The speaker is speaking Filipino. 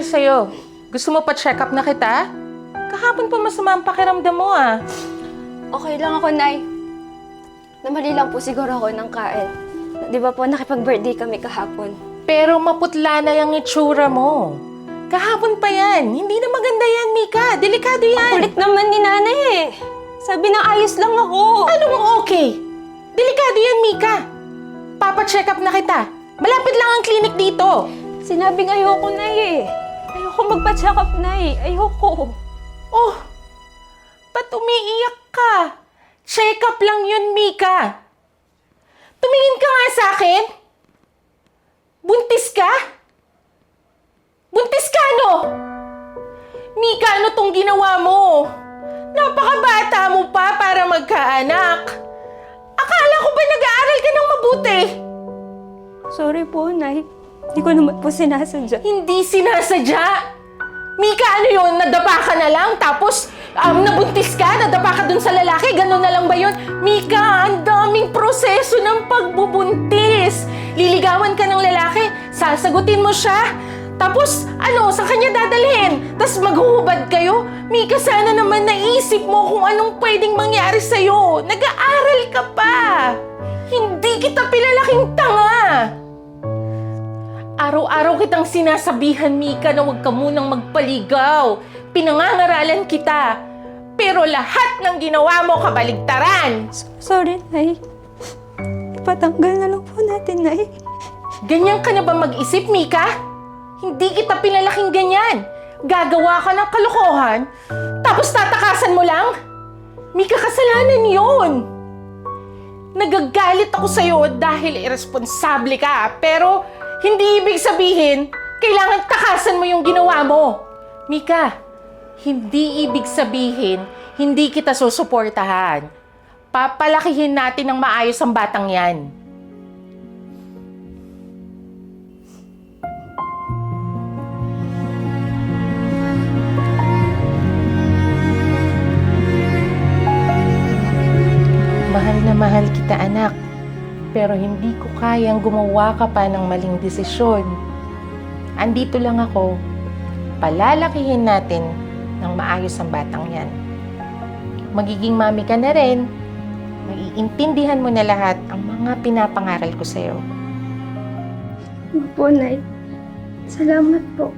nangyari sa'yo? Gusto mo pa check up na kita? Kahapon pa masama ang pakiramdam mo ah. Okay lang ako, Nay. Namali lang po siguro ako ng kain. Di ba po, nakipag-birthday kami kahapon. Pero maputla na yung itsura mo. Kahapon pa yan. Hindi na maganda yan, Mika. Delikado yan. Kulit naman ni Nanay eh. Sabi na ayos lang ako. Anong okay? Delikado yan, Mika. Papa-check up na kita. Malapit lang ang clinic dito. Sinabing ayoko, Nay eh. Ayoko magpa-check up, Nay. Ayoko. Oh, ba't umiiyak ka? Check up lang yun, Mika. Tumingin ka nga sa akin. Buntis ka? Buntis ka, no? Mika, ano tong ginawa mo? Napakabata mo pa para magkaanak. Akala ko ba nag-aaral ka ng mabuti? Sorry po, Nay. Hindi ko naman po sinasadya. Hindi sinasadya. Mika, ano yun? Nadapa ka na lang, tapos nabuntis ka, nadapa ka dun sa lalaki, gano'n na lang ba yun? Mika, ang daming proseso ng pagbubuntis. Liligawan ka ng lalaki, sasagutin mo siya, tapos saan kanya dadalhin? Tapos maghuhubad kayo? Mika, sana naman naisip mo kung anong pwedeng mangyari sa'yo. Nag-aaral ka pa. Hindi kita pinalaking tanga. Araw-araw kitang sinasabihan, Mika, na huwag ka munang magpaligaw. Pinangangaralan kita. Pero lahat ng ginawa mo kabaligtaran. Sorry, Nay. Ipatanggal na lang po natin, Nay. Ganyan ka na ba mag-isip, Mika? Hindi kita pinalaking ganyan. Gagawa ka ng kalokohan, tapos tatakasan mo lang? Mika, kasalanan yun. Nagagalit ako sa'yo dahil irresponsable ka, pero hindi ibig sabihin, kailangan takasan mo yung ginawa mo. Mika, hindi ibig sabihin, hindi kita susuportahan. Papalakihin natin ng maayos ang batang yan. Mahal na mahal kita, anak. Pero hindi ko kayang gumawa ka pa ng maling desisyon. Andito lang ako. Palalakihin natin ng maayos ang batang yan. Magiging mami ka na rin. Maiintindihan mo na lahat ang mga pinapangaral ko sa'yo. Opo, Nay. Salamat po.